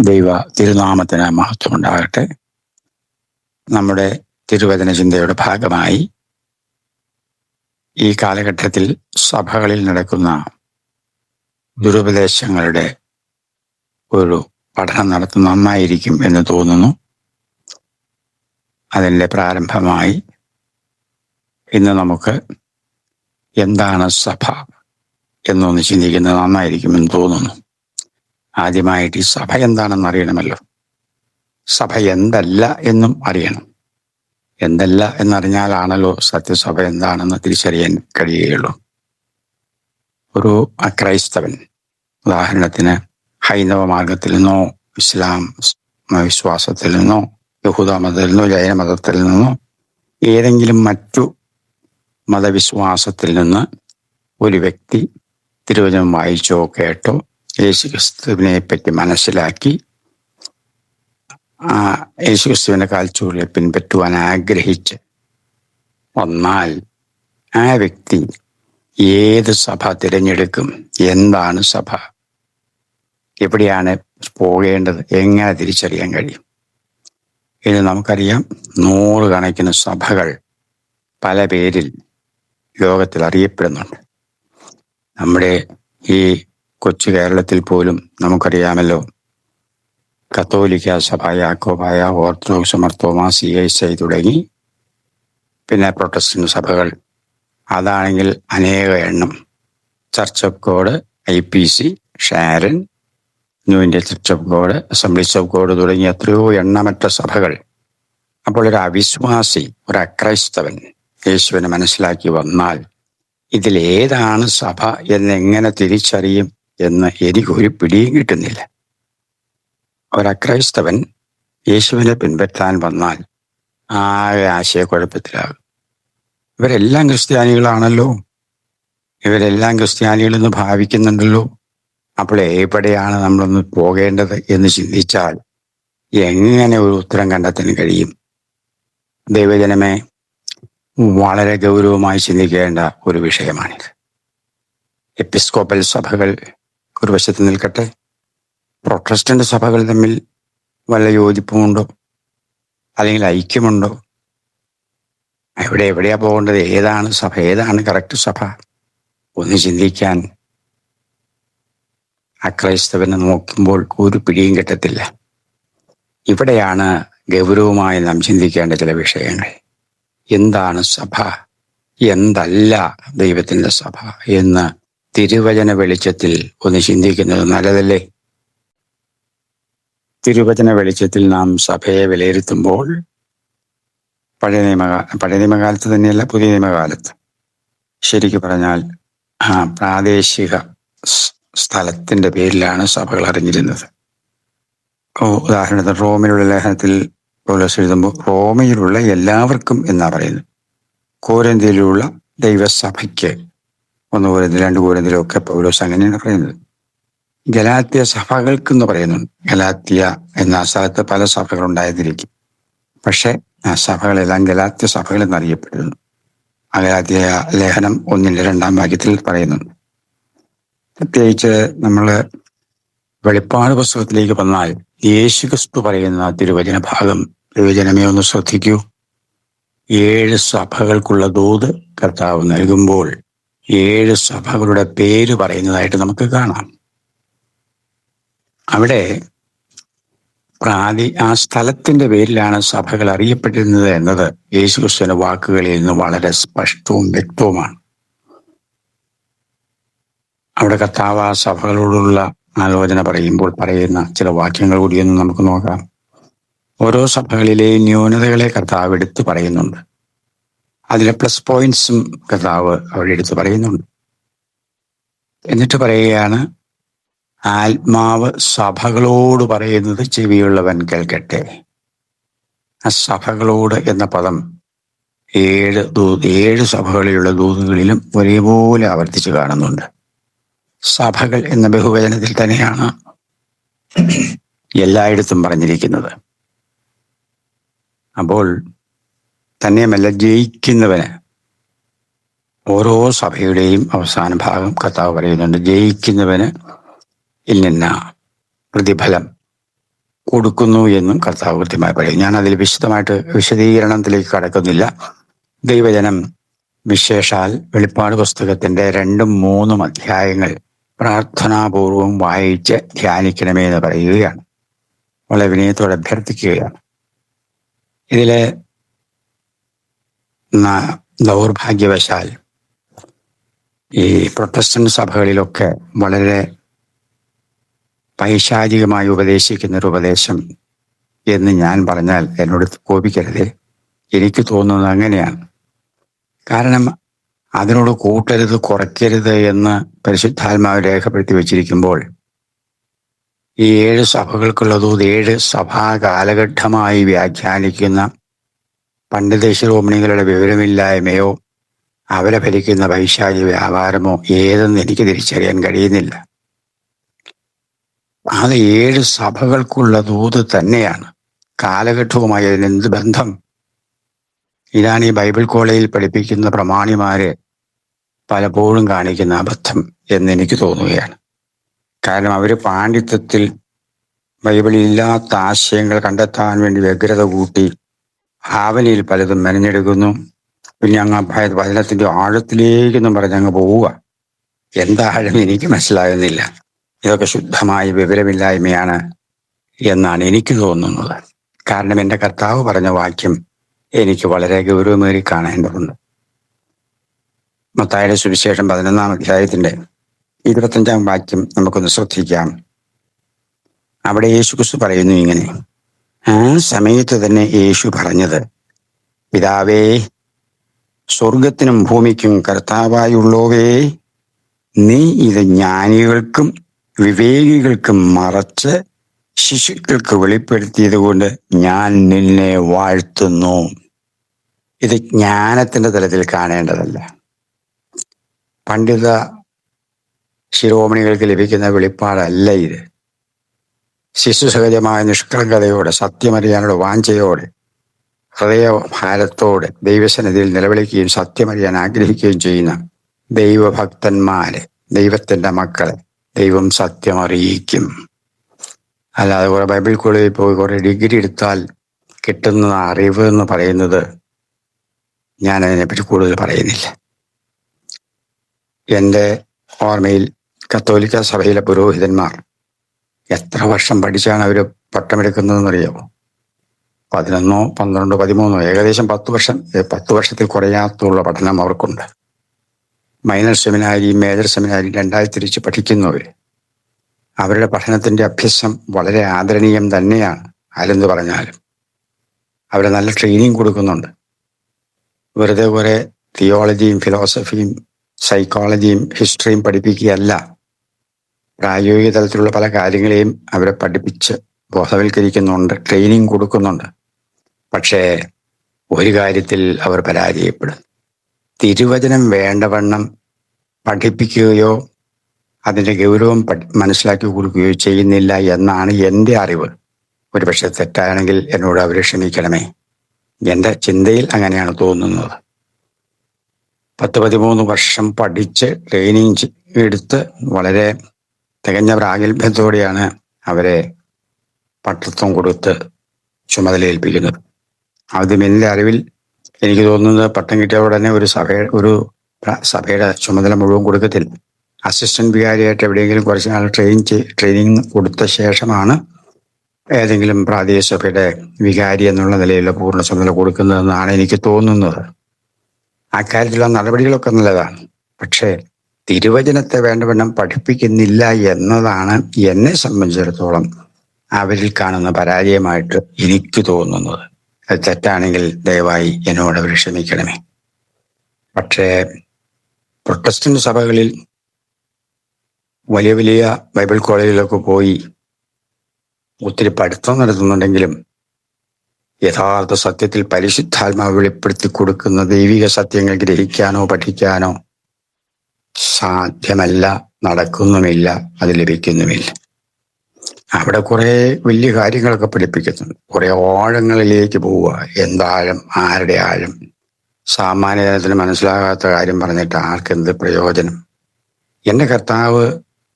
ദൈവ തിരുനാമത്തിന് മഹത്വമുണ്ടാകട്ടെ. നമ്മുടെ തിരുവചന ചിന്തയുടെ ഭാഗമായി ഈ കാലഘട്ടത്തിൽ സഭകളിൽ നടക്കുന്ന ദുരുപദേശങ്ങളുടെ ഒരു പഠനം നടത്തുന്ന നന്നായിരിക്കും എന്ന് തോന്നുന്നു. അതിൻ്റെ പ്രാരംഭമായി ഇന്ന് നമുക്ക് എന്താണ് സഭ എന്നൊന്ന് ചിന്തിക്കുന്നത് നന്നായിരിക്കുമെന്ന് തോന്നുന്നു. ആദ്യമായിട്ട് ഈ സഭ എന്താണെന്ന് അറിയണമല്ലോ. സഭ എന്തല്ല എന്നും അറിയണം. എന്തല്ല എന്നറിഞ്ഞാലാണല്ലോ സത്യസഭ എന്താണെന്ന് തിരിച്ചറിയാൻ കഴിയുകയുള്ളൂ. ഒരു അക്രൈസ്തവൻ, ഉദാഹരണത്തിന് ഹൈന്ദവ മാർഗത്തിൽ നിന്നോ ഇസ്ലാം വിശ്വാസത്തിൽ നിന്നോ യഹൂദ മതത്തിൽ നിന്നോ ജൈന മതത്തിൽ നിന്നോ ഏതെങ്കിലും മറ്റു മതവിശ്വാസത്തിൽ നിന്ന് ഒരു വ്യക്തി തിരുവചനം വായിച്ചോ കേട്ടോ യേശുക്രിസ്തുവിനെ പറ്റി മനസ്സിലാക്കി യേശുക്രിസ്തുവിന്റെ കാൽച്ചുവടുകളെ പിൻപറ്റുവാൻ ആഗ്രഹിച്ച് വന്നാൽ ആ വ്യക്തി ഏത് സഭ തിരഞ്ഞെടുക്കും? എന്താണ് സഭ? എവിടെയാണ് പോകേണ്ടത്? എങ്ങനെ തിരിച്ചറിയാൻ കഴിയും? ഇത് നമുക്കറിയാം. 100 കണക്കിന് സഭകൾ പല പേരിൽ ലോകത്തിൽ അറിയപ്പെടുന്നുണ്ട്. നമ്മുടെ ഈ കൊച്ചു കേരളത്തിൽ പോലും നമുക്കറിയാമല്ലോ, കത്തോലിക്ക സഭ, യാക്കോബായ, ഓർത്തഡോക്സ്, മർത്തോമാ, CSI തുടങ്ങി, പിന്നെ പ്രൊട്ടസ്റ്റന്റ് സഭകൾ, അതാണെങ്കിൽ അനേക എണ്ണം. Church of God, IPC, Sharon, new India church of God, assemblies of God തുടങ്ങിയ എത്രയോ എണ്ണമറ്റ സഭകൾ. അപ്പോൾ ഒരു അവിശ്വാസി, ഒരു അക്രൈസ്തവൻ യേശുവിനെ മനസ്സിലാക്കി വന്നാൽ ഇതിലേതാണ് സഭ എന്നെങ്ങനെ തിരിച്ചറിയും എന്ന് എനിക്കൊരു പിടിയും കിട്ടുന്നില്ല. ഒരക്രൈസ്തവൻ യേശുവിനെ പിൻപറ്റാൻ വന്നാൽ ആകെ ആശയക്കുഴപ്പത്തിലാകും. ഇവരെല്ലാം ക്രിസ്ത്യാനികളാണല്ലോ, ഇവരെല്ലാം ക്രിസ്ത്യാനികളെന്ന് ഭാവിക്കുന്നുണ്ടല്ലോ, അപ്പോൾ എവിടെയാണ് നമ്മളൊന്ന് പോകേണ്ടത് എന്ന് ചിന്തിച്ചാൽ എങ്ങനെ ഒരു ഉത്തരം കണ്ടെത്താൻ കഴിയും? ദൈവജനമേ, വളരെ ഗൗരവമായി ചിന്തിക്കേണ്ട ഒരു വിഷയമാണിത്. എപ്പിസ്കോപ്പൽ സഭകൾ ഒരു വശത്ത് നിൽക്കട്ടെ, പ്രൊട്ടസ്റ്റന്റ് സഭകൾ തമ്മിൽ വല്ല യോജിപ്പുമുണ്ടോ? അല്ലെങ്കിൽ ഐക്യമുണ്ടോ? എവിടെയാ പോകേണ്ടത്? ഏതാണ് സഭ? ഏതാണ് കറക്റ്റ് സഭ? ഒന്ന് ചിന്തിക്കാൻ അക്രൈസ്തവനെ നോക്കുമ്പോൾ ഒരു പിടിയും കിട്ടത്തില്ല. ഇവിടെയാണ് ഗൗരവമായി നാം ചിന്തിക്കേണ്ട ചില വിഷയങ്ങൾ. എന്താണ് സഭ? എന്തല്ല ദൈവത്തിൻ്റെ സഭ എന്ന് തിരുവചന വെളിച്ചത്തിൽ ഒന്ന് ചിന്തിക്കുന്നത് നല്ലതല്ലേ? തിരുവചന വെളിച്ചത്തിൽ നാം സഭയെ വിലയിരുത്തുമ്പോൾ പഴയ നിയമകാലത്ത് തന്നെയല്ല, പുതിയ നിയമകാലത്ത് ശരിക്കു പറഞ്ഞാൽ പ്രാദേശിക സ്ഥലത്തിൻ്റെ പേരിലാണ് സഭകൾ അറിഞ്ഞിരുന്നത്. ഉദാഹരണത്തിന് റോമിലുള്ള ലേഖനത്തിൽ പൗലോസ് എഴുതുമ്പോൾ റോമയിലുള്ള എല്ലാവർക്കും എന്നാ പറയുന്നത്. കോരിന്ത്യയിലുള്ള ദൈവസഭയ്ക്ക് 1 കോരിന്ത്യർ 2 കോരിന്ത്യർ ഒക്കെ പൗലോസ് അങ്ങനെയാണ് പറയുന്നത്. ഗലാത്യ സഭകൾക്കെന്ന് പറയുന്നുണ്ട്. ഗലാത്യ എന്ന സ്ഥലത്ത് പല സഭകളുണ്ടായിരിക്കും. പക്ഷെ ആ സഭകളെല്ലാം ഗലാത്യ സഭകൾ എന്നറിയപ്പെടുന്നു. ആ ഗലാത്യ ലേഖനം 1-ന്റെ 2-ാം വാക്യത്തിൽ പറയുന്നുണ്ട്. പ്രത്യേകിച്ച് നമ്മൾ വെളിപ്പാട് പുസ്തകത്തിലേക്ക് വന്നാൽ യേശുക്രിസ്തു പറയുന്ന തിരുവചന ഭാഗം തിരുവചനമേ ഒന്ന് ശ്രദ്ധിക്കൂ. 7 സഭകൾക്കുള്ള ദൂത് കർത്താവ് നൽകുമ്പോൾ 7 സഭകളുടെ പേര് പറയുന്നതായിട്ട് നമുക്ക് കാണാം. അവിടെ ആ സ്ഥലത്തിന്റെ പേരിലാണ് സഭകൾ അറിയപ്പെട്ടിരുന്നത് എന്നത് യേശുക്രിസ്തുവിന്റെ വാക്കുകളിൽ നിന്ന് വളരെ സ്പഷ്ടവും വ്യക്തവുമാണ്. അവിടെ കർത്താവ് ആ സഭകളോടുള്ള ആലോചന പറയുമ്പോൾ പറയുന്ന ചില വാക്യങ്ങൾ കൂടിയൊന്ന് നമുക്ക് നോക്കാം. ഓരോ സഭകളിലെയും ന്യൂനതകളെ കർത്താവ് എടുത്തു പറയുന്നുണ്ട്. അതിലെ പ്ലസ് പോയിന്റ്സും കർത്താവ് അവിടെ എടുത്തു പറയുന്നുണ്ട്. എന്നിട്ട് പറയുകയാണ്, ആത്മാവ് സഭകളോട് പറയുന്നത് ചെവിയുള്ളവൻ കേൾക്കട്ടെ. ആ സഭകളോട് എന്ന പദം 7 സഭകളിലുള്ള ദൂതുകളിലും ഒരേപോലെ ആവർത്തിച്ച് കാണുന്നുണ്ട്. സഭകൾ എന്ന ബഹുവചനത്തിൽ തന്നെയാണ് എല്ലായിടത്തും പറഞ്ഞിരിക്കുന്നത്. അപ്പോൾ തന്നെയുമല്ല, ജയിക്കുന്നവന് ഓരോ സഭയുടെയും അവസാന ഭാഗം കർത്താവ് പറയുന്നുണ്ട്, ജയിക്കുന്നവന് ഇന്ന പ്രതിഫലം കൊടുക്കുന്നു എന്നും കർത്താവ് കൃത്യമായി പറയും. ഞാൻ അതിൽ വിശദമായിട്ട് വിശദീകരണത്തിലേക്ക് കടക്കുന്നില്ല. ദൈവജനം വിശേഷാൽ വെളിപ്പാട് പുസ്തകത്തിന്റെ 2-3 അധ്യായങ്ങൾ പ്രാർത്ഥനാപൂർവം വായിച്ച് ധ്യാനിക്കണമെന്ന് പറയുകയാണ്. വളരെ വിനയത്തോടെ അഭ്യർത്ഥിക്കുകയാണ്. ഇതിലെ ദൗർഭാഗ്യവശാൽ ഈ പ്രൊട്ടസ്റ്റന്റ് സഭകളിലൊക്കെ വളരെ പൈശാചികമായി ഉപദേശിക്കുന്നൊരു ഉപദേശം എന്ന് ഞാൻ പറഞ്ഞാൽ എന്നോട് കോപിക്കരുതേ. എനിക്ക് തോന്നുന്നത് അങ്ങനെയാണ്. കാരണം അതിനോട് കൂട്ടരുത്, കുറയ്ക്കരുത് എന്ന് പരിശുദ്ധാത്മാവ് രേഖപ്പെടുത്തി വച്ചിരിക്കുമ്പോൾ ഈ 7 സഭകൾക്കുള്ളതോ 7 സഭാ കാലഘട്ടമായി വ്യാഖ്യാനിക്കുന്ന പണ്ഡിത ശിരോമണികളുടെ വിവരമില്ലായ്മയോ അവരെ ഭരിക്കുന്ന പൈശാചി വ്യാപാരമോ ഏതെന്ന് എനിക്ക് തിരിച്ചറിയാൻ കഴിയുന്നില്ല. അത് 7 സഭകൾക്കുള്ള ദൂത് തന്നെയാണ്. കാലഘട്ടവുമായി അതിനെന്ത് ബന്ധം? ഇതാണ് ഈ ബൈബിൾ കോളേജിൽ പഠിപ്പിക്കുന്ന പ്രമാണിമാര് പലപ്പോഴും കാണിക്കുന്ന അബദ്ധം എന്നെനിക്ക് തോന്നുകയാണ്. കാരണം അവര് പാണ്ഡിത്യത്തിൽ ബൈബിളിൽ ഇല്ലാത്ത ആശയങ്ങൾ കണ്ടെത്താൻ വേണ്ടി വ്യഗ്രത കൂട്ടി ഭാവനയിൽ പലതും മെനഞ്ഞെടുക്കുന്നു. പിന്നെ അങ്ങ് വചനത്തിന്റെ ആഴത്തിലേക്കെന്നും പറഞ്ഞ് അങ്ങ് പോവുക. എന്താഴം എനിക്ക് മനസ്സിലാകുന്നില്ല. ഇതൊക്കെ ശുദ്ധമായ വിവരമില്ലായ്മയാണ് എന്നാണ് എനിക്ക് തോന്നുന്നത്. കാരണം എൻ്റെ കർത്താവ് പറഞ്ഞ വാക്യം എനിക്ക് വളരെ ഗൗരവമേറി കാണേണ്ടതുണ്ട്. മത്തായിയുടെ സുവിശേഷം 11-ാം അധ്യായത്തിന്റെ 25-ാം വാക്യം നമുക്കൊന്ന് ശ്രദ്ധിക്കാം. അവിടെ യേശുക്രിസ്തു പറയുന്നു ഇങ്ങനെ: ആ സമയത്ത് തന്നെ യേശു പറഞ്ഞത്, പിതാവേ, സ്വർഗത്തിനും ഭൂമിക്കും കർത്താവായുള്ളവേ, നീ ഇത് ജ്ഞാനികൾക്കും വിവേകികൾക്കും മറച്ച് ശിശുക്കൾക്ക് വെളിപ്പെടുത്തിയത് കൊണ്ട് ഞാൻ നിന്നെ വാഴ്ത്തുന്നു. ഇത് ജ്ഞാനത്തിന്റെ തലത്തിൽ കാണേണ്ടതല്ല. പണ്ഡിത ശിരോമണികൾക്ക് ലഭിക്കുന്ന വെളിപ്പാടല്ല ഇത്. ശിശുസഹജമായ നിഷ്കളങ്കതയോടെ, സത്യമറിയാനുള്ള വാഞ്ചയോടെ, ഹൃദയഭാരത്തോടെ ദൈവസന്നിധിയിൽ നിലവിളിക്കുകയും സത്യമറിയാൻ ആഗ്രഹിക്കുകയും ചെയ്യുന്ന ദൈവഭക്തന്മാരെ, ദൈവത്തിന്റെ മക്കളെ ദൈവം സത്യമറിയിക്കും. അല്ലാതെ കുറെ ബൈബിൾ കോളേജിൽ പോയി കുറെ ഡിഗ്രി എടുത്താൽ കിട്ടുന്ന അറിവ് എന്ന് പറയുന്നത് ഞാൻ അതിനെപ്പറ്റി കൂടുതൽ പറയുന്നില്ല. എൻ്റെ ഓർമ്മയിൽ കത്തോലിക്ക സഭയിലെ പുരോഹിതന്മാർ എത്ര വർഷം പഠിച്ചാണ് അവർ പട്ടമെടുക്കുന്നതെന്നറിയാമോ? 11, 12, 13, ഏകദേശം 10 വർഷത്തിൽ കുറയാത്തുള്ള പഠനം അവർക്കുണ്ട്. മൈനർ സെമിനാരിയും മേജർ സെമിനാരിയും 2ആയി തിരിച്ച് പഠിക്കുന്നവർ. അവരുടെ പഠനത്തിന്റെ അഭ്യാസം വളരെ ആദരണീയം തന്നെയാണ്. ആരെന്ത് പറഞ്ഞാലും അവരെ നല്ല ട്രെയിനിങ് കൊടുക്കുന്നുണ്ട്. വെറുതെ കുറെ തിയോളജിയും ഫിലോസഫിയും സൈക്കോളജിയും ഹിസ്റ്ററിയും പഠിപ്പിക്കുകയല്ല. പ്രായോഗിക തലത്തിലുള്ള പല കാര്യങ്ങളെയും അവരെ പഠിപ്പിച്ച് ബോധവൽക്കരിക്കുന്നുണ്ട്, ട്രെയിനിങ് കൊടുക്കുന്നുണ്ട്. പക്ഷേ ഒരു കാര്യത്തിൽ അവർ പരാജയപ്പെടും. തിരുവചനം വേണ്ടവണ്ണം പഠിപ്പിക്കുകയോ അതിൻ്റെ ഗൗരവം മനസ്സിലാക്കി കൊടുക്കുകയോ ചെയ്യുന്നില്ല എന്നാണ് എൻ്റെ അറിവ്. ഒരുപക്ഷെ തെറ്റാണെങ്കിൽ എന്നോട് അവർ ക്ഷമിക്കണമേ. എൻ്റെ ചിന്തയിൽ അങ്ങനെയാണ് തോന്നുന്നത്. 10-13 വർഷം പഠിച്ച് ട്രെയിനിങ് എടുത്ത് വളരെ തികഞ്ഞ പ്രാഗൽഭ്യത്തോടെയാണ് അവരെ പട്ടത്വം കൊടുത്ത് ചുമതലയേൽപ്പിക്കുന്നത്. ആദ്യം എൻ്റെ അറിവിൽ എനിക്ക് തോന്നുന്നത് പട്ടം കിട്ടിയ ഉടനെ ഒരു സഭയുടെ ചുമതല മുഴുവൻ കൊടുക്കത്തില്ല. അസിസ്റ്റന്റ് വികാരിയായിട്ട് എവിടെയെങ്കിലും കുറച്ച് നാൾ ട്രെയിനിങ് കൊടുത്ത ശേഷമാണ് ഏതെങ്കിലും പ്രാദേശിക സഭയുടെ വികാരി എന്നുള്ള നിലയിലുള്ള പൂർണ്ണ ചുമതല കൊടുക്കുന്നതെന്നാണ് എനിക്ക് തോന്നുന്നത്. അക്കാര്യത്തിലുള്ള നടപടികളൊക്കെ നല്ലതാണ്. പക്ഷേ തിരുവചനത്തെ വേണ്ടവണ്ണം പഠിപ്പിക്കുന്നില്ല എന്നതാണ് എന്നെ സംബന്ധിച്ചിടത്തോളം അവരിൽ കാണുന്ന പരാജയമായിട്ട് എനിക്ക് തോന്നുന്നത്. അത് തെറ്റാണെങ്കിൽ ദയവായി എന്നോട് അവർ ക്ഷമിക്കണമേ. പക്ഷേ പ്രൊട്ടസ്റ്റന്റ് സഭകളിൽ വലിയ വലിയ ബൈബിൾ കോളേജിലൊക്കെ പോയി ഒത്തിരി പഠിത്തം നടത്തുന്നുണ്ടെങ്കിലും യഥാർത്ഥ സത്യത്തിൽ പരിശുദ്ധാത്മാവ് വെളിപ്പെടുത്തി കൊടുക്കുന്ന ദൈവിക സത്യങ്ങൾ ഗ്രഹിക്കാനോ പഠിക്കാനോ സാധ്യമല്ല, നടക്കുന്നുമില്ല, അത് ലഭിക്കുന്നുമില്ല. അവിടെ കുറെ വലിയ കാര്യങ്ങളൊക്കെ പഠിപ്പിക്കുന്നുണ്ട്. കുറെ ആഴങ്ങളിലേക്ക് പോവുക. എന്താഴം, ആരുടെ ആഴം? സാമാന്യജനത്തിന് മനസ്സിലാകാത്ത കാര്യം പറഞ്ഞിട്ട് ആർക്കെന്ത് പ്രയോജനം? എൻ്റെ കർത്താവ്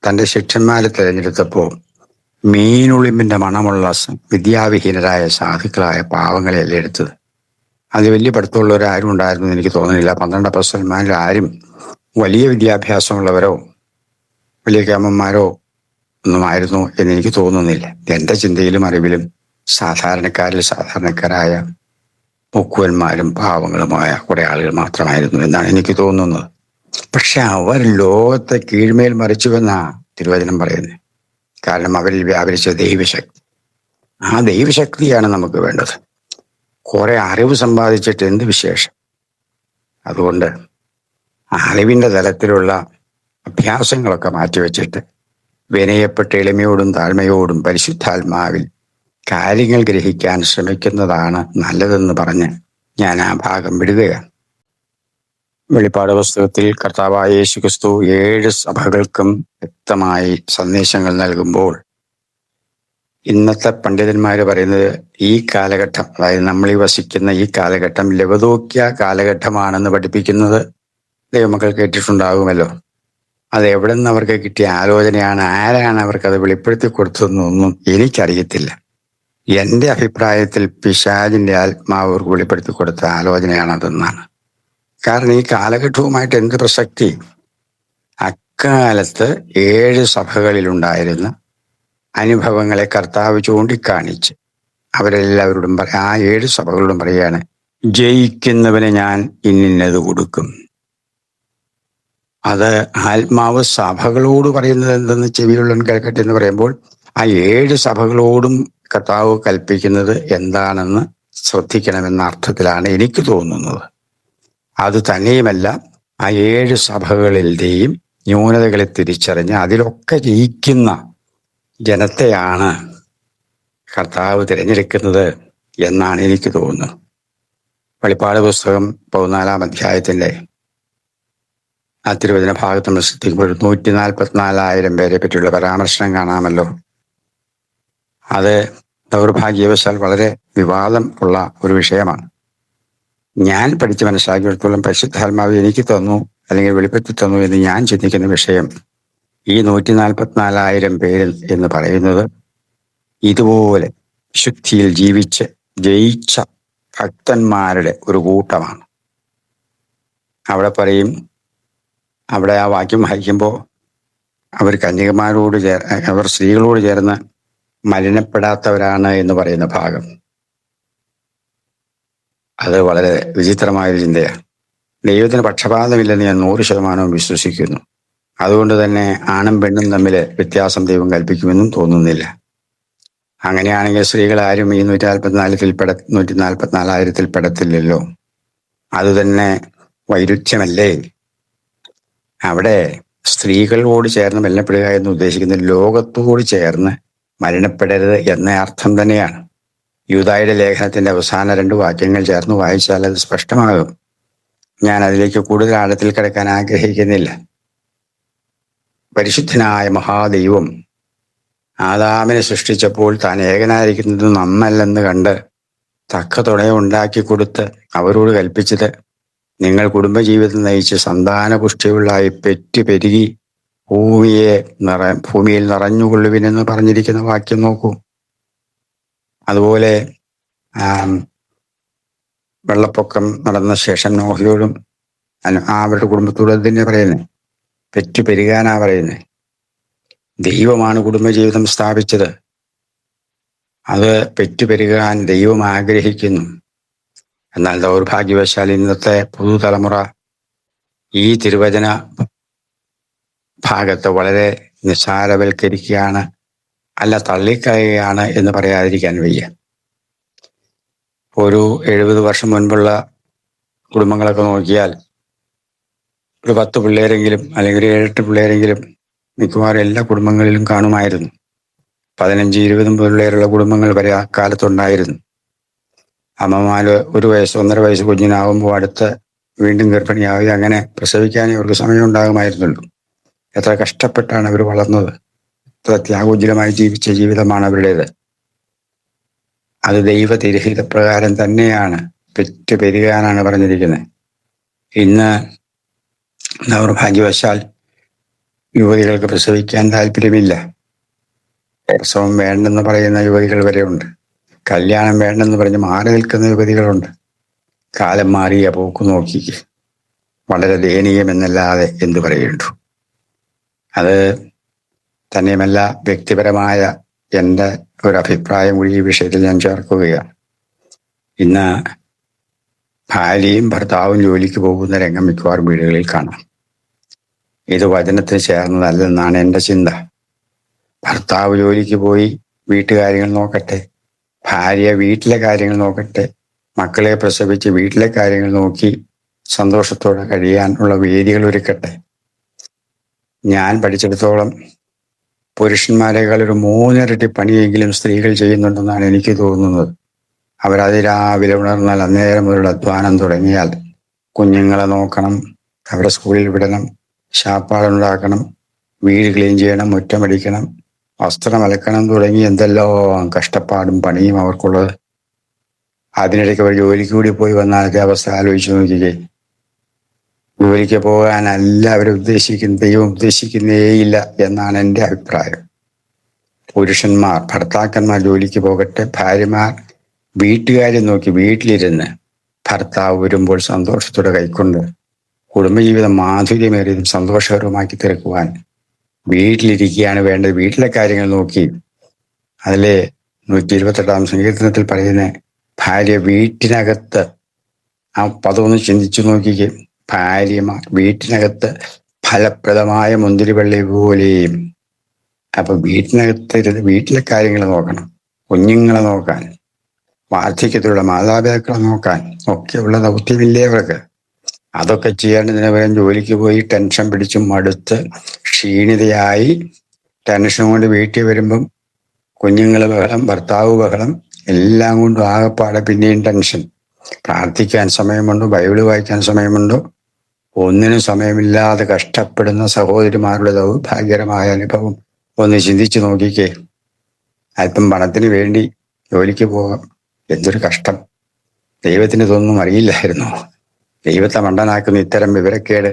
തൻ്റെ ശിഷ്യന്മാരെ തിരഞ്ഞെടുത്തപ്പോൾ മീനുളിമ്പിന്റെ മണമുള്ള വിദ്യാവിഹീനരായ സാധുക്കളായ പാവങ്ങളെയല്ലേ എടുത്തത്. അത് വലിയ പഠിത്തമുള്ളവരാരും ഉണ്ടായിരുന്നു എന്ന് എനിക്ക് തോന്നുന്നില്ല. 12 അപ്പോസ്തലന്മാരിൽ ആരും വലിയ വിദ്യാഭ്യാസമുള്ളവരോ വലിയ കേമന്മാരോ ഒന്നുമായിരുന്നു എന്നെനിക്ക് തോന്നുന്നില്ല. എൻ്റെ ചിന്തയിലും അറിവിലും സാധാരണക്കാരിൽ സാധാരണക്കാരായ മുക്കുവന്മാരും പാവങ്ങളുമായ കുറെ ആളുകൾ മാത്രമായിരുന്നു എന്നാണ് എനിക്ക് തോന്നുന്നത്. പക്ഷെ അവർ ലോകത്തെ കീഴ്മേൽ മറിച്ചുവെന്നാ തിരുവചനം പറയുന്നത്. കാരണം അവരിൽ വ്യാപരിച്ച ദൈവശക്തി, ആ ദൈവശക്തിയാണ് നമുക്ക് വേണ്ടത്. കുറെ അറിവ് സമ്പാദിച്ചിട്ട് എന്ത് വിശേഷം? അതുകൊണ്ട് അറിവിൻ്റെ തലത്തിലുള്ള അഭ്യാസങ്ങളൊക്കെ മാറ്റിവെച്ചിട്ട് വിനയപ്പെട്ട എളിമയോടും താഴ്മയോടും പരിശുദ്ധാത്മാവിൽ കാര്യങ്ങൾ ഗ്രഹിക്കാൻ ശ്രമിക്കുന്നതാണ് നല്ലതെന്ന് പറഞ്ഞ് ഞാൻ ആ ഭാഗം വിടുകയാണ്. വെളിപ്പാട് പുസ്തകത്തിൽ കർത്താവായ യേശുക്രിസ്തു 7 സഭകൾക്കും വ്യക്തമായി സന്ദേശങ്ങൾ നൽകുമ്പോൾ ഇന്നത്തെ പണ്ഡിതന്മാർ പറയുന്നത് ഈ കാലഘട്ടം, അതായത് നമ്മൾ ഈ വസിക്കുന്ന ഈ കാലഘട്ടം ലവദോക്യ കാലഘട്ടമാണെന്ന് പഠിപ്പിക്കുന്നത് ദൈവമക്കൾ കേട്ടിട്ടുണ്ടാകുമല്ലോ. അത് എവിടെ നിന്ന് അവർക്ക് കിട്ടിയ ആലോചനയാണ്, ആരാണ് അവർക്കത് വെളിപ്പെടുത്തി കൊടുത്തതെന്നൊന്നും എനിക്കറിയത്തില്ല. എൻ്റെ അഭിപ്രായത്തിൽ പിശാചിൻ്റെ ആത്മാവ് അവർക്ക് വെളിപ്പെടുത്തി കൊടുത്ത ആലോചനയാണ് അതെന്നാണ്. കാരണം ഈ കാലഘട്ടവുമായിട്ട് എന്ത് പ്രസക്തി? അക്കാലത്ത് 7 സഭകളിലുണ്ടായിരുന്ന അനുഭവങ്ങളെ കർത്താവ് ചൂണ്ടിക്കാണിച്ച് അവരെല്ലാവരോടും ആ 7 സഭകളോടും പറയുകയാണ്, ജയിക്കുന്നവന് ഞാൻ ഇന്നത് കൊടുക്കും. അത് ആത്മാവ് സഭകളോട് പറയുന്നത് എന്തെന്ന് ചെവിയുള്ളവൻ കേൾക്കട്ടെ എന്ന് പറയുമ്പോൾ ആ 7 സഭകളോടും കർത്താവ് കൽപ്പിക്കുന്നത് എന്താണെന്ന് ശ്രദ്ധിക്കണമെന്ന അർത്ഥത്തിലാണ് എനിക്ക് തോന്നുന്നത്. അത് തന്നെയുമല്ല, ആ 7 സഭകളിലെയും ന്യൂനതകളെ തിരിച്ചറിഞ്ഞ് അതിലൊക്കെ ജയിക്കുന്ന ജനത്തെയാണ് കർത്താവ് തിരഞ്ഞെടുക്കുന്നത് എന്നാണ് എനിക്ക് തോന്നുന്നത്. വെളിപ്പാട് പുസ്തകം 14-ാം അധ്യായത്തിൻ്റെ ആ തിരുവചന ഭാഗത്ത് നമ്മൾ ശ്രദ്ധിക്കുമ്പോൾ 144,000 പേരെ പറ്റിയുള്ള പരാമർശനം കാണാമല്ലോ. അത് ദൗർഭാഗ്യവശാൽ വളരെ വിവാദം ഉള്ള ഒരു വിഷയമാണ്. ഞാൻ പഠിച്ച് മനസ്സിലാക്കിയെടുത്തോളം പരിശുദ്ധാത്മാവ് എനിക്ക് തന്നു അല്ലെങ്കിൽ വെളിപ്പെടുത്തി തന്നു എന്ന് ഞാൻ ചിന്തിക്കുന്ന വിഷയം ഈ 144,000 പേരിൽ എന്ന് പറയുന്നത് ഇതുപോലെ ശുദ്ധിയിൽ ജീവിച്ച് ജയിച്ച ഭക്തന്മാരുടെ ഒരു കൂട്ടമാണ്. അവിടെ പറയും, അവിടെ ആ വാക്യം വായിക്കുമ്പോൾ അവർ കന്യകമാരോട് അവർ സ്ത്രീകളോട് ചേർന്ന് മലിനപ്പെടാത്തവരാണ് എന്ന് പറയുന്ന ഭാഗം, അത് വളരെ വിചിത്രമായൊരു ചിന്തയാണ്. ദൈവത്തിന് പക്ഷപാതമില്ലെന്ന് ഞാൻ 100% വിശ്വസിക്കുന്നു. അതുകൊണ്ട് തന്നെ ആണും പെണ്ണും തമ്മിൽ വ്യത്യാസം ദൈവം കൽപ്പിക്കുമെന്നും തോന്നുന്നില്ല. അങ്ങനെയാണെങ്കിൽ സ്ത്രീകൾ ആരും ഈ 144,000 പെടത്തില്ലല്ലോ. അതുതന്നെ വൈരുദ്ധ്യമല്ലേ? അവിടെ സ്ത്രീകളോട് ചേർന്ന് മലിനപ്പെടുക എന്ന് ഉദ്ദേശിക്കുന്നത് ലോകത്തോട് ചേർന്ന് മലിനപ്പെടരുത് എന്ന അർത്ഥം തന്നെയാണ്. യൂദായുടെ ലേഖനത്തിന്റെ അവസാന 2 വാക്യങ്ങൾ ചേർന്ന് വായിച്ചാൽ അത് സ്പഷ്ടമാകും. ഞാൻ അതിലേക്ക് കൂടുതൽ ആഴത്തിൽ കിടക്കാൻ ആഗ്രഹിക്കുന്നില്ല. പരിശുദ്ധനായ മഹാദൈവം ആദാമിനെ സൃഷ്ടിച്ചപ്പോൾ താൻ ഏകനായിരിക്കുന്നത് നന്നല്ലെന്ന് കണ്ട് തക്ക തുണയെ ഉണ്ടാക്കി കൊടുത്ത് അവരോട് കൽപ്പിച്ചത്, നിങ്ങൾ കുടുംബജീവിതം നയിച്ച് സന്താനപുഷ്ടിയുള്ളായി പെറ്റു പെരുകി ഭൂമിയിൽ നിറഞ്ഞുകൊള്ളുവിനെന്ന് പറഞ്ഞിരിക്കുന്ന വാക്യം നോക്കൂ. അതുപോലെ വെള്ളപ്പൊക്കം നടന്ന ശേഷം നോഹയോടും അവരുടെ കുടുംബത്തോടും തന്നെ പറയുന്നത്, പെറ്റു പെരുകാനാ പറയുന്നത്. ദൈവമാണ് കുടുംബജീവിതം സ്ഥാപിച്ചത്. അത് പെറ്റുപെരുകാൻ ദൈവം ആഗ്രഹിക്കുന്നു. എന്നാൽ ദൗർഭാഗ്യവശാൽ ഇന്നത്തെ പുതുതലമുറ ഈ തിരുവചന ഭാഗത്ത് വളരെ നിസ്സാരവൽക്കരിക്കുകയാണ്, അല്ല തള്ളിക്കളയുകയാണ് എന്ന് പറയാതിരിക്കാൻ വയ്യ. ഒരു 70 വർഷം മുൻപുള്ള കുടുംബങ്ങളൊക്കെ നോക്കിയാൽ ഒരു 10 പിള്ളേരെങ്കിലും അല്ലെങ്കിൽ 7-8 പിള്ളേരെങ്കിലും മിക്കവാറും എല്ലാ കുടുംബങ്ങളിലും കാണുമായിരുന്നു. 15-20 പിള്ളേരുള്ള കുടുംബങ്ങൾ വരെ ആ കാലത്തുണ്ടായിരുന്നു. അമ്മമാര് 1 വയസ്സ് 1.5 വയസ്സ് കുഞ്ഞിനാവുമ്പോൾ അടുത്ത് വീണ്ടും ഗർഭിണിയാവുക, അങ്ങനെ പ്രസവിക്കാനേ അവർക്ക് സമയം ഉണ്ടാകുമായിരുന്നുള്ളൂ. എത്ര കഷ്ടപ്പെട്ടാണ് അവർ വളർന്നത്, എത്ര ത്യാഗോജ്വലമായി ജീവിച്ച ജീവിതമാണ് അവരുടേത്. അത് ദൈവ തിരഹിതപ്രകാരം തന്നെയാണ്, പെറ്റു പെരുകാനാണ് പറഞ്ഞിരിക്കുന്നത്. ഇന്ന് ദൗർഭാഗ്യവശാൽ യുവതികൾക്ക് പ്രസവിക്കാൻ താല്പര്യമില്ല. പ്രസവം വേണ്ടെന്ന് പറയുന്ന യുവതികൾ വരെയുണ്ട്. കല്യാണം വേണ്ടെന്ന് പറഞ്ഞ് മാറി നിൽക്കുന്ന യുവതികളുണ്ട്. കാലം മാറിയ പോക്ക് നോക്കി വളരെ ദയനീയമെന്നല്ലാതെ എന്തു പറയേണ്ടു. അത് തന്നെയുമല്ല, വ്യക്തിപരമായ എൻ്റെ ഒരു അഭിപ്രായം കൂടി ഈ വിഷയത്തിൽ ഞാൻ ചേർക്കുകയാണ്. ഇന്ന് ഭാര്യയും ഭർത്താവും ജോലിക്ക് പോകുന്ന രംഗം മിക്കവാറും വീടുകളിൽ കാണാം. ഇത് വചനത്തിന് ചേർന്നതല്ലെന്നാണ് എൻ്റെ ചിന്ത. ഭർത്താവ് ജോലിക്ക് പോയി വീട്ടുകാര്യങ്ങൾ നോക്കട്ടെ, ഭാര്യ വീട്ടിലെ കാര്യങ്ങൾ നോക്കട്ടെ, മക്കളെ പ്രസവിച്ച് വീട്ടിലെ കാര്യങ്ങൾ നോക്കി സന്തോഷത്തോടെ കഴിയാനുള്ള വേദികൾ ഒരുക്കട്ടെ. ഞാൻ പഠിച്ചിടത്തോളം പുരുഷന്മാരെക്കാൾ ഒരു 3 ഇരട്ടി പണിയെങ്കിലും സ്ത്രീകൾ ചെയ്യുന്നുണ്ടെന്നാണ് എനിക്ക് തോന്നുന്നത്. രാവിലെ ഉണർന്നാൽ അന്നേരം മുതലുള്ള അധ്വാനം തുടങ്ങിയാൽ കുഞ്ഞുങ്ങളെ നോക്കണം, അവരെ സ്കൂളിൽ വിടണം, ശാപ്പാടുണ്ടാക്കണം, വീട് ക്ലീൻ ചെയ്യണം, മുറ്റമടിക്കണം, വസ്ത്രം അലക്കണം തുടങ്ങി എന്തെല്ലാം കഷ്ടപ്പാടും പണിയും അവർക്കുള്ളത്. അതിനിടയ്ക്ക് അവർ ജോലിക്ക് കൂടി പോയി വന്നാലത്തെ അവസ്ഥ ആലോചിച്ച് നോക്കിക്കേ. ജോലിക്ക് പോകാനല്ല ദൈവം ഉദ്ദേശിക്കുന്നേയില്ല എന്നാണ് എൻ്റെ അഭിപ്രായം. പുരുഷന്മാർ, ഭർത്താക്കന്മാർ ജോലിക്ക് പോകട്ടെ, ഭാര്യമാർ വീട്ടുകാരെ നോക്കി വീട്ടിലിരുന്ന് ഭർത്താവ് വരുമ്പോൾ സന്തോഷത്തോടെ കൈക്കൊണ്ട് കുടുംബജീവിതം മാധുര്യമേറിയതും സന്തോഷകരമാക്കി തീർക്കുവാൻ വീട്ടിലിരിക്കുകയാണ് വേണ്ടത്. വീട്ടിലെ കാര്യങ്ങൾ നോക്കി. അതിലെ 128 സങ്കീർത്തനത്തിൽ പറയുന്ന ഭാര്യ വീട്ടിനകത്ത്, ആ പദമൊന്ന് ചിന്തിച്ചു നോക്കിക്കേ. ഭാര്യമാർ വീട്ടിനകത്ത് ഫലപ്രദമായ മുന്തിരിവള്ളി പോലെയും. അപ്പൊ വീട്ടിനകത്ത് വീട്ടിലെ കാര്യങ്ങൾ നോക്കണം, കുഞ്ഞുങ്ങളെ നോക്കാൻ, വാർദ്ധക്യത്തിലുള്ള മാതാപിതാക്കളെ നോക്കാൻ ഒക്കെയുള്ള ദൗത്യമില്ലേ അവർക്ക്? അതൊക്കെ ചെയ്യേണ്ടതിന് പകരം ജോലിക്ക് പോയി ടെൻഷൻ പിടിച്ചും മടുത്ത് ക്ഷീണിതയായി ടെൻഷൻ കൊണ്ട് വീട്ടിൽ വരുമ്പം കുഞ്ഞുങ്ങൾ ബഹളം, ഭർത്താവ് ബഹളം, എല്ലാം കൊണ്ടും ആകെപ്പാടെ പിന്നെയും ടെൻഷൻ. പ്രാർത്ഥിക്കാൻ സമയമുണ്ടോ? ബൈബിള് വായിക്കാൻ സമയമുണ്ടോ? ഒന്നിനും സമയമില്ലാതെ കഷ്ടപ്പെടുന്ന സഹോദരിമാരുടെ ദൗർഭാഗ്യകരമായ അനുഭവം ഒന്ന് ചിന്തിച്ചു നോക്കിക്കേ. അല്പം പണത്തിന് വേണ്ടി ജോലിക്ക് പോകാം, എന്തൊരു കഷ്ടം! ദൈവത്തിന് ഇതൊന്നും അറിയില്ലായിരുന്നു. ദൈവത്തെ മണ്ടനാക്കുന്ന ഇത്തരം വിവരക്കേട്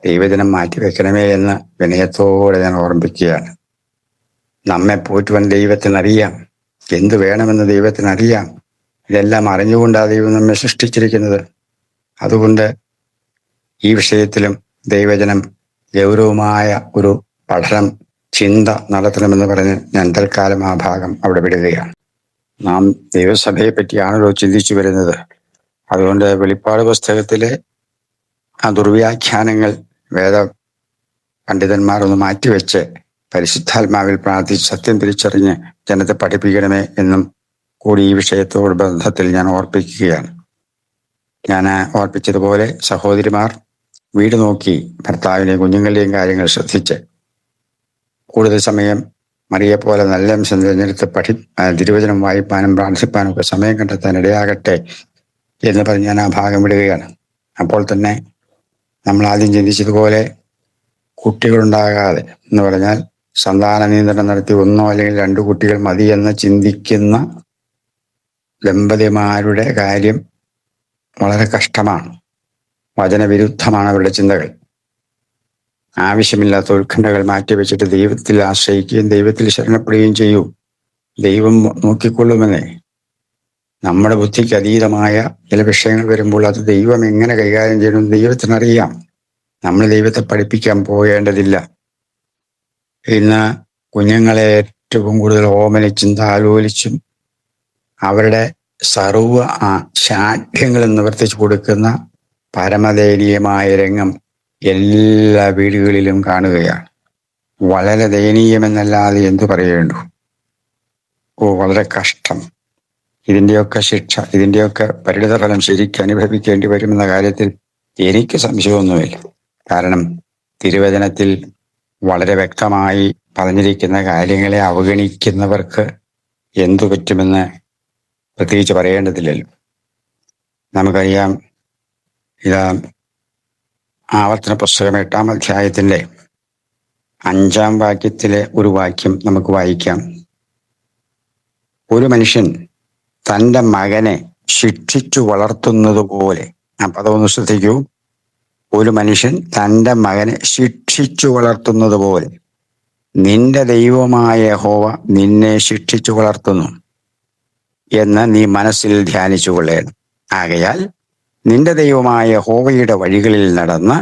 ദൈവദിനം മാറ്റിവെക്കണമേ എന്ന് വിനയത്തോടെ ഞാൻ ഓർമ്മിപ്പിക്കുകയാണ്. നമ്മെ പോറ്റുവാൻ ദൈവത്തിനറിയാം, എന്ത് വേണമെന്ന് ദൈവത്തിനറിയാം. ഇതെല്ലാം അറിഞ്ഞുകൊണ്ടാണ് ദൈവം നമ്മെ സൃഷ്ടിച്ചിരിക്കുന്നത്. അതുകൊണ്ട് ഈ വിഷയത്തിലും ദൈവജനം ഗൗരവമായ ഒരു പഠനം, ചിന്ത നടത്തണമെന്ന് പറഞ്ഞ് ഞാൻ തൽക്കാലം ആ ഭാഗം അവിടെ വിടുകയാണ്. നാം ദൈവസഭയെ പറ്റിയാണല്ലോ ചിന്തിച്ചു വരുന്നത്. അതുകൊണ്ട് വെളിപ്പാട് പുസ്തകത്തിലെ ആ ദുർവ്യാഖ്യാനങ്ങൾ വേദ പണ്ഡിതന്മാർ ഒന്ന് മാറ്റിവെച്ച് പരിശുദ്ധാത്മാവിൽ പ്രാർത്ഥിച്ച് സത്യം തിരിച്ചറിഞ്ഞ് ജനത്തെ പഠിപ്പിക്കണമേ എന്നും കൂടി ഈ വിഷയത്തോട് ബന്ധത്തിൽ ഞാൻ ഓർപ്പിക്കുകയാണ്. ഞാൻ ഓർപ്പിച്ചതുപോലെ സഹോദരിമാർ വീട് നോക്കി ഭർത്താവിനെയും കുഞ്ഞുങ്ങളുടെയും കാര്യങ്ങൾ ശ്രദ്ധിച്ച് കൂടുതൽ സമയം മറിയെപ്പോലെ നല്ല അംശം തിരഞ്ഞെടുത്ത് തിരുവചനം വായിപ്പാനും പ്രാർത്ഥിപ്പാനും ഒക്കെ സമയം കണ്ടെത്താൻ ഇടയാകട്ടെ എന്ന് പറഞ്ഞ് ഞാൻ ആ ഭാഗം വിടുകയാണ്. അപ്പോൾ തന്നെ നമ്മൾ ആദ്യം ചിന്തിച്ചതുപോലെ കുട്ടികളുണ്ടാകാതെ എന്ന് പറഞ്ഞാൽ സന്താന നിയന്ത്രണം നടത്തി 1 അല്ലെങ്കിൽ 2 കുട്ടികൾ മതി എന്ന് ചിന്തിക്കുന്ന ദമ്പതിമാരുടെ കാര്യം വളരെ കഷ്ടമാണ്. വചനവിരുദ്ധമാണ് അവരുടെ ചിന്തകൾ. ആവശ്യമില്ലാത്ത ഉത്കണ്ഠകൾ മാറ്റിവെച്ചിട്ട് ദൈവത്തിൽ ആശ്രയിക്കുകയും ദൈവത്തിൽ ശരണപ്പെടുകയും ചെയ്യൂ. ദൈവം നോക്കിക്കൊള്ളുമെന്നേ. നമ്മുടെ ബുദ്ധിക്ക് അതീതമായ ചില വിഷയങ്ങൾ വരുമ്പോൾ അത് ദൈവം എങ്ങനെ കൈകാര്യം ചെയ്യണമെന്ന് ദൈവത്തിനറിയാം. നമ്മൾ ദൈവത്തെ പഠിപ്പിക്കാൻ പോകേണ്ടതില്ല. ഇന്ന് കുഞ്ഞുങ്ങളെ ഏറ്റവും കൂടുതൽ ഓമനിച്ചും താലോലിച്ചും അവരുടെ സർവ്വ ശാഠ്യങ്ങളും നിവർത്തിച്ചു കൊടുക്കുന്ന പരമദയനീയമായ രംഗം എല്ലാ വീടുകളിലും കാണുകയാണ്. വളരെ ദയനീയമെന്നല്ലാതെ എന്തു പറയേണ്ടു. വളരെ കഷ്ടം. ഇതിൻ്റെയൊക്കെ ശിക്ഷ, ഇതിൻ്റെയൊക്കെ പരിണിതഫലം ശരിക്കും അനുഭവിക്കേണ്ടി വരുമെന്ന കാര്യത്തിൽ എനിക്ക് സംശയമൊന്നുമില്ല. കാരണം തിരുവചനത്തിൽ വളരെ വ്യക്തമായി പറഞ്ഞിരിക്കുന്ന കാര്യങ്ങളെ അവഗണിക്കുന്നവർക്ക് എന്തു പറ്റുമെന്ന് പ്രത്യേകിച്ച് പറയേണ്ടതില്ലല്ലോ. നമുക്കറിയാം, ഇത് ആവർത്തന പുസ്തകം 8-ാം അധ്യായത്തിൻ്റെ 5-ാം വാക്യത്തിലെ ഒരു വാക്യം നമുക്ക് വായിക്കാം. ഒരു മനുഷ്യൻ തൻ്റെ മകനെ ശിക്ഷിച്ചു വളർത്തുന്നത് പോലെ, അപ്പം അതൊന്ന് ശ്രദ്ധിക്കൂ. ഒരു മനുഷ്യൻ തൻ്റെ മകനെ ശിക്ഷിച്ചു വളർത്തുന്നത് പോലെ നിന്റെ ദൈവമായ യഹോവ നിന്നെ ശിക്ഷിച്ചു വളർത്തുന്നു എന്ന് നീ മനസ്സിൽ ധ്യാനിച്ചു കൊള്ളേണം. ആകയാൽ നിന്റെ ദൈവമായ യഹോവയുടെ വഴികളിൽ നടന്ന്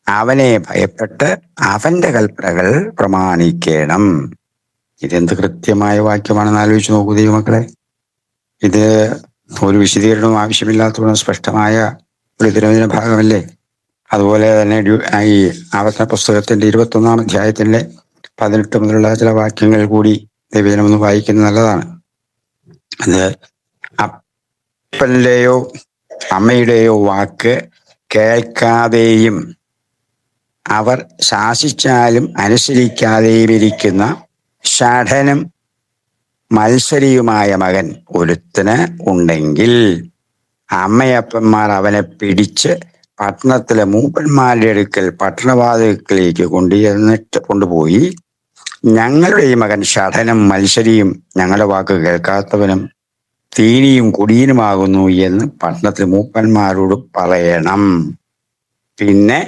അവനെ ഭയപ്പെട്ട് അവന്റെ കൽപ്പനകൾ പ്രമാണിക്കണം. ഇതെന്ത് കൃത്യമായ വാക്യമാണെന്ന് ആലോചിച്ച് നോക്കൂ ദൈവമക്കളെ. ഇത് ഒരു വിശദീകരണവും ആവശ്യമില്ലാത്തതുകൊണ്ട് സ്പഷ്ടമായ ഒരു തിരുവചന ഭാഗമല്ലേ. അതുപോലെ തന്നെ ഈ ആവർത്തന പുസ്തകത്തിന്റെ 21-ാം അധ്യായത്തിന്റെ 18 മുതലുള്ള ചില വാക്യങ്ങൾ കൂടി ദൈവജനം ഒന്ന് വായിക്കുന്നത് നല്ലതാണ്. അത് അപ്പന്റെയോ അമ്മയുടെയോ വാക്ക് കേൾക്കാതെയും അവർ ശാസിച്ചാലും അനുസരിക്കാതെയും ഇരിക്കുന്ന ഷഠനും മത്സരിയുമായ മകൻ ഒരുത്തന് ഉണ്ടെങ്കിൽ അമ്മയപ്പന്മാർ അവനെ പിടിച്ച് പട്ടണത്തിലെ മൂപ്പന്മാരുടെ അടുക്കൽ പട്ടണവാതിൽക്കലേക്ക് കൊണ്ടുപോയി, ഞങ്ങളുടെ ഈ മകൻ ഷഠനും മത്സരിയും ഞങ്ങളുടെ വാക്ക് കേൾക്കാത്തവനും തീനിയും കുടിയനുമാകുന്നു എന്ന് പട്ടണത്തിലെ മൂപ്പന്മാരോട് പറയണം. പിന്നെ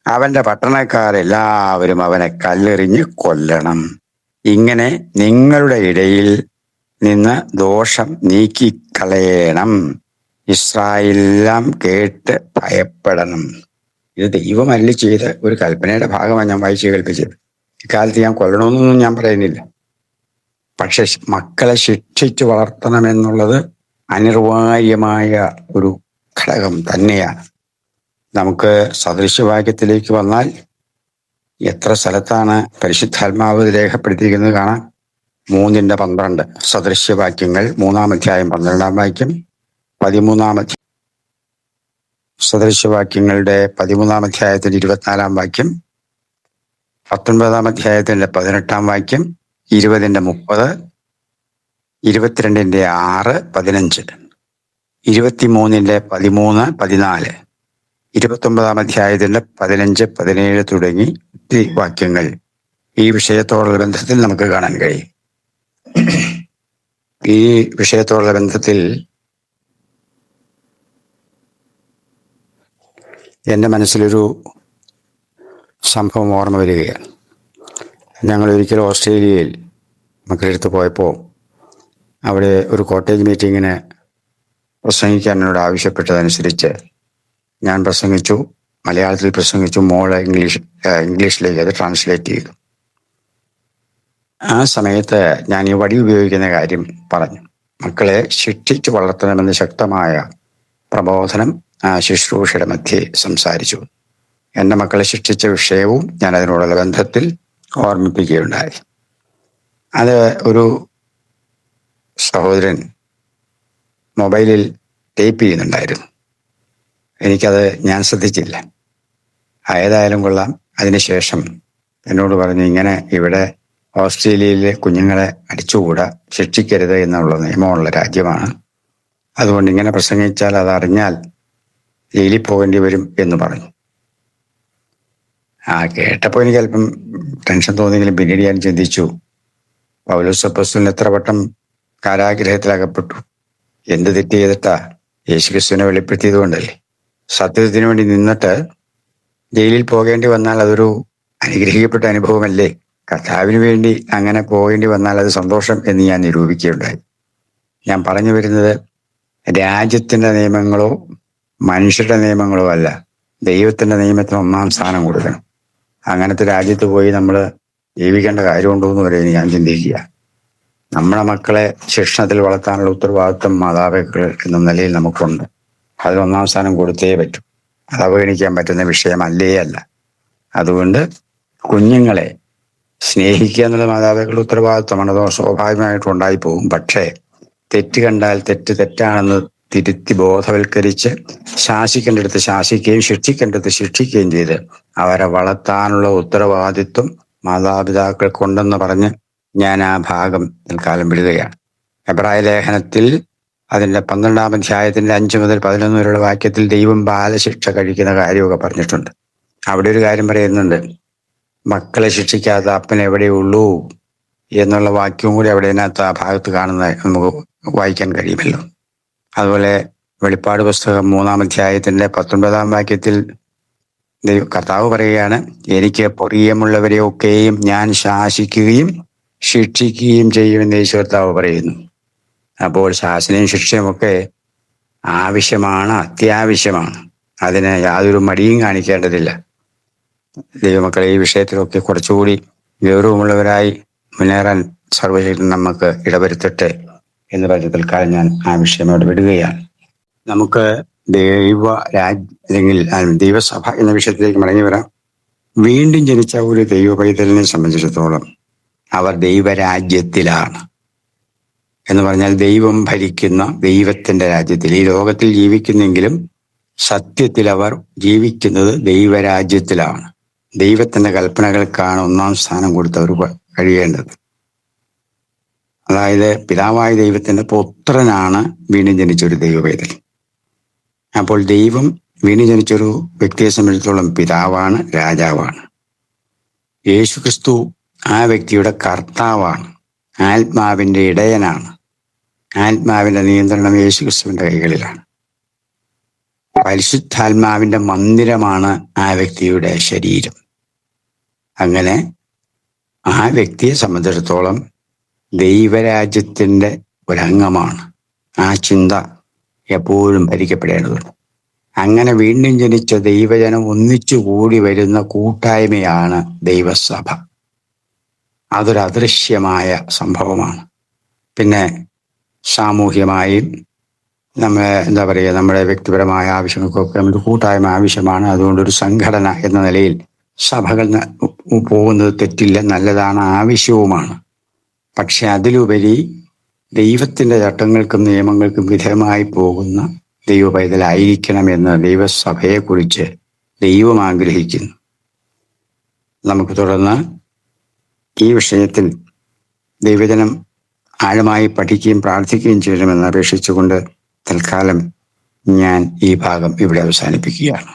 അവന്റെ പട്ടണക്കാരെല്ലാവരും അവനെ കല്ലെറിഞ്ഞ് കൊല്ലണം. ഇങ്ങനെ നിങ്ങളുടെ ഇടയിൽ നിന്ന് ദോഷം നീക്കിക്കളയണം. ഇസ്രായേലെല്ലാം കേട്ട് ഭയപ്പെടണം. ഇത് ദൈവം അരുളി ചെയ്ത ഒരു കൽപ്പനയുടെ ഭാഗമാണ് ഞാൻ വായിച്ച് കേൾപ്പിച്ചത്. ഇക്കാലത്ത് ഞാൻ കൊല്ലണമെന്നൊന്നും ഞാൻ പറയുന്നില്ല. പക്ഷെ മക്കളെ ശിക്ഷിച്ചു വളർത്തണമെന്നുള്ളത് അനിർവാര്യമായ ഒരു ഘടകം തന്നെയാണ്. നമുക്ക് സദൃശവാക്യത്തിലേക്ക് വന്നാൽ എത്ര സ്ഥലത്താണ് പരിശുദ്ധാത്മാവ് രേഖപ്പെടുത്തിയിരിക്കുന്നത് കാണാം. 3:12 സദൃശ്യവാക്യങ്ങൾ 3-ാം അധ്യായം 12-ാം വാക്യം, 13-ാം അധ്യായം സദൃശ്യവാക്യങ്ങളുടെ 13-ാം അധ്യായത്തിന്റെ 24-ാം വാക്യം, 19-ാം അധ്യായത്തിന്റെ 18-ാം വാക്യം, 20-30, 22-6, 15, 23-13, 14, 29-ാം അധ്യായത്തിന്റെ 15, 17 തുടങ്ങി വാക്യങ്ങൾ ഈ വിഷയത്തോടുള്ള ബന്ധത്തിൽ നമുക്ക് കാണാൻ കഴിയും. ഈ വിഷയത്തോടുള്ള ബന്ധത്തിൽ എൻ്റെ മനസ്സിലൊരു സംഭവം ഓർമ്മ വരികയാണ്. ഞങ്ങൾ ഒരിക്കലും ഓസ്ട്രേലിയയിൽ മക്കളെടുത്ത് പോയപ്പോൾ അവിടെ ഒരു കോട്ടേജ് മീറ്റിങ്ങിന് പ്രസംഗിക്കാൻ എന്നോട് ആവശ്യപ്പെട്ടതനുസരിച്ച് ഞാൻ പ്രസംഗിച്ചു. മലയാളത്തിൽ പ്രസംഗിച്ചു. മോള് ഇംഗ്ലീഷിലേക്ക് അത് ട്രാൻസ്ലേറ്റ് ചെയ്തു. ആ സമയത്ത് ഞാൻ ഈ വടി ഉപയോഗിക്കുന്ന കാര്യം പറഞ്ഞു. മക്കളെ ശിക്ഷിച്ചു വളർത്തണമെന്ന് ശക്തമായ പ്രബോധനം ആ ശുശ്രൂഷയുടെ മധ്യേ സംസാരിച്ചു. എൻ്റെ മക്കളെ ശിക്ഷിച്ച വിഷയവും ഞാൻ അതിനോടുള്ള ബന്ധത്തിൽ ഓർമ്മിപ്പിക്കുകയുണ്ടായി. അത് ഒരു സഹോദരൻ മൊബൈലിൽ ടൈപ്പ് ചെയ്യുന്നുണ്ടായിരുന്നു. എനിക്കത് ഞാൻ ശ്രദ്ധിച്ചില്ല. ഏതായാലും കൊള്ളാം. അതിനുശേഷം എന്നോട് പറഞ്ഞു, ഇങ്ങനെ ഇവിടെ ഓസ്ട്രേലിയയിലെ കുഞ്ഞുങ്ങളെ അടിച്ചുകൂടാ, ശിക്ഷിക്കരുത് എന്നുള്ള നിയമമുള്ള രാജ്യമാണ്. അതുകൊണ്ട് ഇങ്ങനെ പ്രസംഗിച്ചാൽ അതറിഞ്ഞാൽ ജയിലിൽ പോകേണ്ടി വരും എന്ന് പറഞ്ഞു. കേട്ടപ്പോൾ എനിക്ക് അല്പം ടെൻഷൻ തോന്നിയെങ്കിലും പിന്നീട് ഞാൻ ചിന്തിച്ചു, പൗലോസ് അപ്പോസ്തലൻ എത്ര വട്ടം കാരാഗ്രഹത്തിലകപ്പെട്ടു. എന്ത് തെറ്റ് ചെയ്തിട്ടാ? യേശുക്രിസ്തുവിനെ വെളിപ്പെടുത്തിയത് കൊണ്ടല്ലേ. സത്യത്തിന് വേണ്ടി നിന്നിട്ട് ജയിലിൽ പോകേണ്ടി വന്നാൽ അതൊരു അനുഗ്രഹിക്കപ്പെട്ട അനുഭവമല്ലേ. കർത്താവിന് വേണ്ടി അങ്ങനെ പോകേണ്ടി വന്നാൽ അത് സന്തോഷം എന്ന് ഞാൻ നിരൂപിക്കുകയുണ്ടായി. ഞാൻ പറഞ്ഞു വരുന്നത് രാജ്യത്തിൻ്റെ നിയമങ്ങളോ മനുഷ്യരുടെ നിയമങ്ങളോ അല്ല, ദൈവത്തിൻ്റെ നിയമത്തിന് 1-ാം സ്ഥാനം കൊടുക്കണം. അങ്ങനത്തെ രാജ്യത്ത് പോയി നമ്മൾ ജീവിക്കേണ്ട കാര്യമുണ്ടോ എന്ന് വരെ ഞാൻ ചിന്തിക്കുക. നമ്മുടെ മക്കളെ ശിക്ഷണത്തിൽ വളർത്താനുള്ള ഉത്തരവാദിത്വം മാതാപിതാക്കൾ എന്ന നിലയിൽ നമുക്കുണ്ട്. അതിൽ 1-ാം സ്ഥാനം കൊടുത്തേ പറ്റൂ. അത് അവഗണിക്കാൻ പറ്റുന്ന വിഷയമല്ലേ അല്ല. അതുകൊണ്ട് കുഞ്ഞുങ്ങളെ സ്നേഹിക്കുക എന്നുള്ള മാതാപിതാക്കളുടെ ഉത്തരവാദിത്വമാണ്. അത് സ്വാഭാവികമായിട്ടും ഉണ്ടായിപ്പോകും. പക്ഷേ തെറ്റ് കണ്ടാൽ തെറ്റാണെന്ന് തിരുത്തി ബോധവൽക്കരിച്ച് ശാസിക്കേണ്ടടുത്ത് ശാസിക്കുകയും ശിക്ഷിക്കേണ്ടടുത്ത് ശിക്ഷിക്കുകയും ചെയ്ത് അവരെ വളർത്താനുള്ള ഉത്തരവാദിത്വം മാതാപിതാക്കൾക്കുണ്ടെന്ന് പറഞ്ഞ് ഞാൻ ആ ഭാഗം തൽക്കാലം വിടുകയാണ്. എബ്രായ ലേഖനത്തിൽ അതിൻ്റെ 12-ാം അധ്യായത്തിന്റെ 5 മുതൽ 11 വരെയുള്ള വാക്യത്തിൽ ദൈവം ബാലശിക്ഷ കഴിക്കുന്ന കാര്യമൊക്കെ പറഞ്ഞിട്ടുണ്ട്. അവിടെ ഒരു കാര്യം പറയുന്നുണ്ട്, മക്കളെ ശിക്ഷിക്കാത്ത അപ്പൻ എവിടെയുള്ളൂ എന്നുള്ള വാക്യവും കൂടി അവിടെ അതിനകത്ത് ആ ഭാഗത്ത് കാണുന്നത് നമുക്ക് വായിക്കാൻ കഴിയുമല്ലോ. അതുപോലെ വെളിപ്പാട് പുസ്തകം 3-ാം അധ്യായത്തിന്റെ 19-ാം വാക്യത്തിൽ കർത്താവ് പറയുകയാണ്, എനിക്ക് പ്രിയമുള്ളവരെയൊക്കെയും ഞാൻ ശാസിക്കുകയും ശിക്ഷിക്കുകയും ചെയ്യുമെന്ന് യേശു കർത്താവ് പറയുന്നു. അപ്പോൾ ശാസനയും ശിക്ഷയുമൊക്കെ ആവശ്യമാണ്, അത്യാവശ്യമാണ്. അതിന് യാതൊരു മടിയും കാണിക്കേണ്ടതില്ല. ദൈവമക്കളെ, ഈ വിഷയത്തിലൊക്കെ കുറച്ചുകൂടി ഗൗരവമുള്ളവരായി മുന്നേറാൻ സർവ്വശക്തൻ നമുക്ക് ഇടവരുത്തട്ടെ എന്ന് പറഞ്ഞ തൽക്കാലം ഞാൻ ആ വിഷയം അവിടെ വിടുകയാണ്. നമുക്ക് അല്ലെങ്കിൽ ദൈവസഭ എന്ന വിഷയത്തിലേക്ക് മടങ്ങി വരാം. വീണ്ടും ജനിച്ച ഒരു ദൈവ പൈതലിനെ സംബന്ധിച്ചിടത്തോളം അവർ ദൈവരാജ്യത്തിലാണ്. എന്ന് പറഞ്ഞാൽ ദൈവം ഭരിക്കുന്ന ദൈവത്തിന്റെ രാജ്യത്തിൽ, ഈ ലോകത്തിൽ ജീവിക്കുന്നെങ്കിലും സത്യത്തിൽ അവർ ജീവിക്കുന്നത് ദൈവരാജ്യത്തിലാണ്. ദൈവത്തിന്റെ കൽപ്പനകൾക്കാണ് ഒന്നാം സ്ഥാനം കൊടുത്തവർ കഴിയേണ്ടത്. അതായത് പിതാവായ ദൈവത്തിന്റെ പുത്രനാണ് വീണ്ടും ജനിച്ചൊരു ദൈവ പൈതൽ. അപ്പോൾ ദൈവം വീണ്ടും ജനിച്ചൊരു വ്യക്തിയെ സംബന്ധിച്ചിടത്തോളം പിതാവാണ്, രാജാവാണ്. യേശുക്രിസ്തു ആ വ്യക്തിയുടെ കർത്താവാണ്, ആത്മാവിന്റെ ഇടയനാണ്. ആത്മാവിന്റെ നിയന്ത്രണം യേശുക്രിസ്തുവിന്റെ കൈകളിലാണ്. പരിശുദ്ധാത്മാവിന്റെ മന്ദിരമാണ് ആ വ്യക്തിയുടെ ശരീരം. അങ്ങനെ ആ വ്യക്തിയെ സംബന്ധിച്ചിടത്തോളം ദൈവരാജ്യത്തിന്റെ ഒരംഗമാണ്. ആ ചിന്ത എപ്പോഴും ഭരിക്കപ്പെടേണ്ടതുണ്ട്. അങ്ങനെ വീണ്ടും ജനിച്ച ദൈവജനം ഒന്നിച്ചുകൂടി വരുന്ന കൂട്ടായ്മയാണ് ദൈവസഭ. അതൊരു അദൃശ്യമായ സംഭവമാണ്. പിന്നെ സാമൂഹ്യമായും നമ്മുടെ വ്യക്തിപരമായ ആവശ്യങ്ങൾക്കൊക്കെ നമുക്ക് കൂട്ടായ്മ ആവശ്യമാണ്. അതുകൊണ്ടൊരു സംഘടന എന്ന നിലയിൽ സഭകൾ പോകുന്നത് തെറ്റില്ല, നല്ലതാണ്, ആവശ്യവുമാണ്. പക്ഷെ അതിലുപരി ദൈവത്തിന്റെ ചട്ടങ്ങൾക്കും നിയമങ്ങൾക്കും വിധേയമായി പോകുന്ന ദൈവ പൈതലായിരിക്കണമെന്ന് ദൈവസഭയെക്കുറിച്ച് ദൈവം ആഗ്രഹിക്കുന്നു. നമുക്ക് തുടർന്ന് ഈ വിഷയത്തിൽ ദൈവജനം ആഴമായി പഠിക്കുകയും പ്രാർത്ഥിക്കുകയും ചെയ്യണമെന്ന് അപേക്ഷിച്ചുകൊണ്ട് തൽക്കാലം ഞാൻ ഈ ഭാഗം ഇവിടെ അവസാനിപ്പിക്കുകയാണ്.